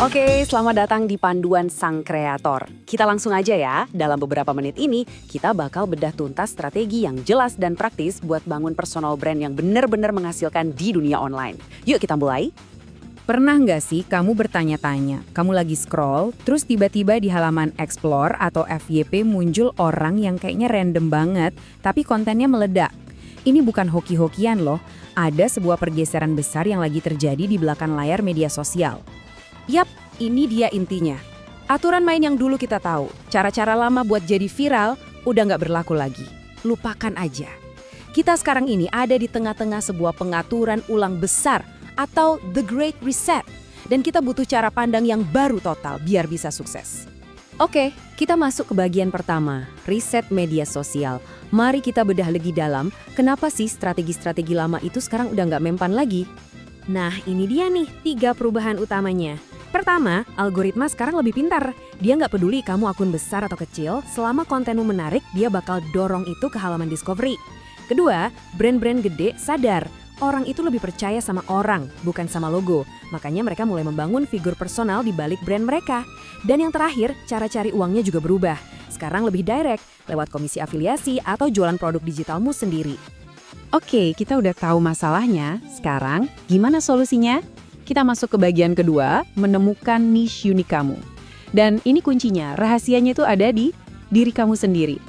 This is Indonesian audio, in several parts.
Oke, selamat datang di Panduan Sang Kreator. Kita langsung aja ya, dalam beberapa menit ini kita bakal bedah tuntas strategi yang jelas dan praktis buat bangun personal brand yang benar-benar menghasilkan di dunia online. Yuk kita mulai. Pernah nggak sih kamu bertanya-tanya, kamu lagi scroll, terus tiba-tiba di halaman Explore atau FYP muncul orang yang kayaknya random banget, tapi kontennya meledak. Ini bukan hoki-hokian loh, ada sebuah pergeseran besar yang lagi terjadi di belakang layar media sosial. Yap, ini dia intinya. Aturan main yang dulu kita tahu, cara-cara lama buat jadi viral, udah nggak berlaku lagi. Lupakan aja. Kita sekarang ini ada di tengah-tengah sebuah pengaturan ulang besar, atau The Great Reset. Dan kita butuh cara pandang yang baru total biar bisa sukses. Oke, kita masuk ke bagian pertama, riset media sosial. Mari kita bedah lebih dalam, kenapa sih strategi-strategi lama itu sekarang udah nggak mempan lagi? Nah, ini dia nih 3 perubahan utamanya. Pertama, algoritma sekarang lebih pintar. Dia nggak peduli kamu akun besar atau kecil, selama kontenmu menarik, dia bakal dorong itu ke halaman discovery. Kedua, brand-brand gede sadar. Orang itu lebih percaya sama orang, bukan sama logo. Makanya mereka mulai membangun figur personal di balik brand mereka. Dan yang terakhir, cara cari uangnya juga berubah. Sekarang lebih direct, lewat komisi afiliasi atau jualan produk digitalmu sendiri. Oke, kita udah tahu masalahnya. Sekarang, gimana solusinya? Kita masuk ke bagian kedua, menemukan niche unik kamu. Dan ini kuncinya, rahasianya itu ada di diri kamu sendiri.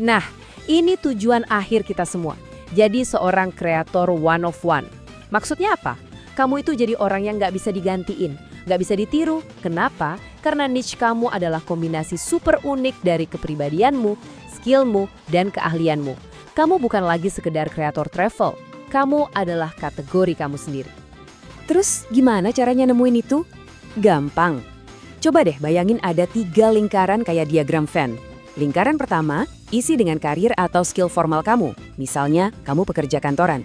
Nah, ini tujuan akhir kita semua. Jadi seorang kreator one of one. Maksudnya apa? Kamu itu jadi orang yang nggak bisa digantiin, nggak bisa ditiru. Kenapa? Karena niche kamu adalah kombinasi super unik dari kepribadianmu, skillmu, dan keahlianmu. Kamu bukan lagi sekedar kreator travel. Kamu adalah kategori kamu sendiri. Terus gimana caranya nemuin itu? Gampang. Coba deh bayangin ada 3 lingkaran kayak diagram Venn. Lingkaran pertama, isi dengan karir atau skill formal kamu. Misalnya, kamu pekerja kantoran.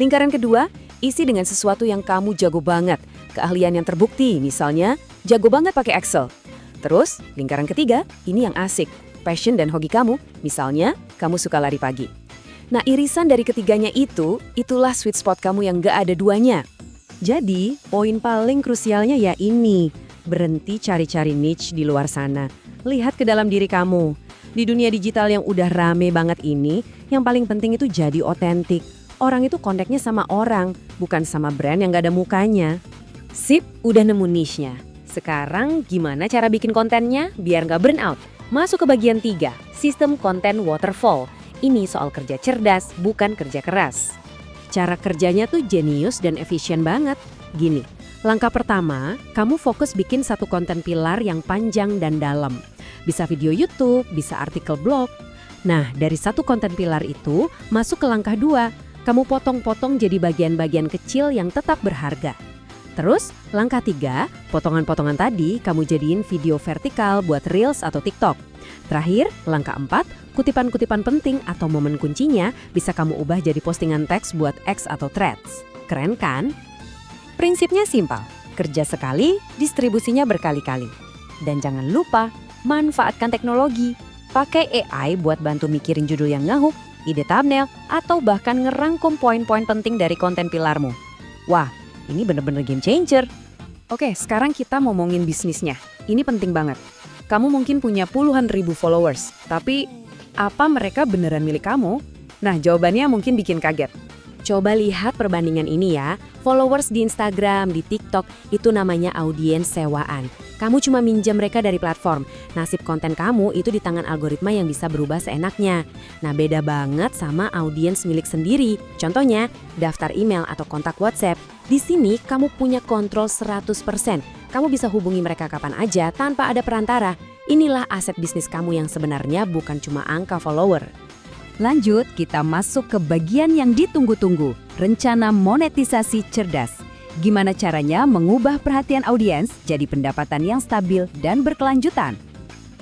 Lingkaran kedua, isi dengan sesuatu yang kamu jago banget. Keahlian yang terbukti, misalnya, jago banget pakai Excel. Terus, lingkaran ketiga, ini yang asik. Passion dan hobi kamu, misalnya, kamu suka lari pagi. Nah, irisan dari ketiganya itulah sweet spot kamu yang gak ada duanya. Jadi, poin paling krusialnya ya ini. Berhenti cari-cari niche di luar sana. Lihat ke dalam diri kamu. Di dunia digital yang udah rame banget ini, yang paling penting itu jadi otentik. Orang itu kontaknya sama orang, bukan sama brand yang gak ada mukanya. Sip, udah nemu niche-nya. Sekarang gimana cara bikin kontennya biar gak burn out? Masuk ke bagian 3, sistem konten waterfall. Ini soal kerja cerdas, bukan kerja keras. Cara kerjanya tuh jenius dan efisien banget. Gini, langkah pertama, kamu fokus bikin satu konten pilar yang panjang dan dalam. Bisa video YouTube, bisa artikel blog. Nah, dari satu konten pilar itu, masuk ke langkah 2. Kamu potong-potong jadi bagian-bagian kecil yang tetap berharga. Terus, langkah 3, potongan-potongan tadi kamu jadiin video vertikal buat Reels atau TikTok. Terakhir, langkah 4, kutipan-kutipan penting atau momen kuncinya bisa kamu ubah jadi postingan teks buat X atau Threads. Keren kan? Prinsipnya simpel, kerja sekali, distribusinya berkali-kali. Dan jangan lupa, manfaatkan teknologi. Pakai AI buat bantu mikirin judul yang ngahuk, ide thumbnail, atau bahkan ngerangkum poin-poin penting dari konten pilarmu. Wah, ini bener-bener game changer. Oke, sekarang kita ngomongin bisnisnya. Ini penting banget. Kamu mungkin punya puluhan ribu followers, tapi apa mereka beneran milik kamu? Nah, jawabannya mungkin bikin kaget. Coba lihat perbandingan ini ya. Followers di Instagram, di TikTok, itu namanya audiens sewaan. Kamu cuma minjem mereka dari platform. Nasib konten kamu itu di tangan algoritma yang bisa berubah seenaknya. Nah, beda banget sama audiens milik sendiri. Contohnya, daftar email atau kontak WhatsApp. Di sini kamu punya kontrol 100%. Kamu bisa hubungi mereka kapan aja tanpa ada perantara. Inilah aset bisnis kamu yang sebenarnya bukan cuma angka follower. Lanjut, kita masuk ke bagian yang ditunggu-tunggu, rencana monetisasi cerdas. Gimana caranya mengubah perhatian audiens jadi pendapatan yang stabil dan berkelanjutan?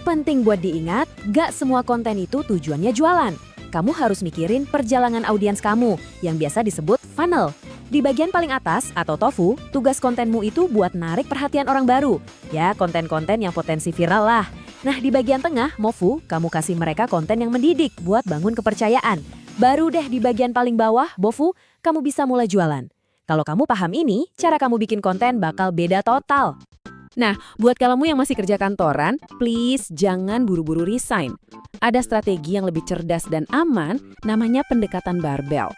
Penting buat diingat, gak semua konten itu tujuannya jualan. Kamu harus mikirin perjalanan audiens kamu, yang biasa disebut funnel. Di bagian paling atas atau tofu, tugas kontenmu itu buat narik perhatian orang baru. Ya, konten-konten yang potensi viral lah. Nah, di bagian tengah, mofu, kamu kasih mereka konten yang mendidik buat bangun kepercayaan. Baru deh di bagian paling bawah, bofu, kamu bisa mulai jualan. Kalau kamu paham ini, cara kamu bikin konten bakal beda total. Nah, buat kamu yang masih kerja kantoran, please jangan buru-buru resign. Ada strategi yang lebih cerdas dan aman, namanya pendekatan barbel.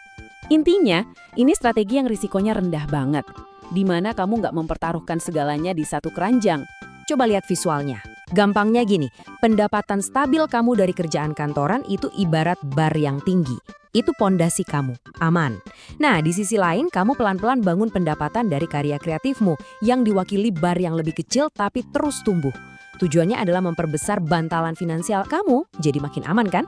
Intinya, ini strategi yang risikonya rendah banget, di mana kamu nggak mempertaruhkan segalanya di satu keranjang. Coba lihat visualnya. Gampangnya gini, pendapatan stabil kamu dari kerjaan kantoran itu ibarat bar yang tinggi. Itu pondasi kamu, aman. Nah, di sisi lain, kamu pelan-pelan bangun pendapatan dari karya kreatifmu yang diwakili bar yang lebih kecil tapi terus tumbuh. Tujuannya adalah memperbesar bantalan finansial kamu, jadi makin aman kan?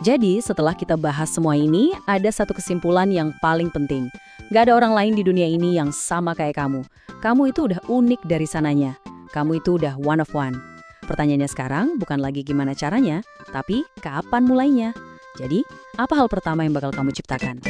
Jadi setelah kita bahas semua ini, ada satu kesimpulan yang paling penting. Gak ada orang lain di dunia ini yang sama kayak kamu. Kamu itu udah unik dari sananya. Kamu itu udah one of one. Pertanyaannya sekarang bukan lagi gimana caranya, tapi kapan mulainya. Jadi, apa hal pertama yang bakal kamu ciptakan?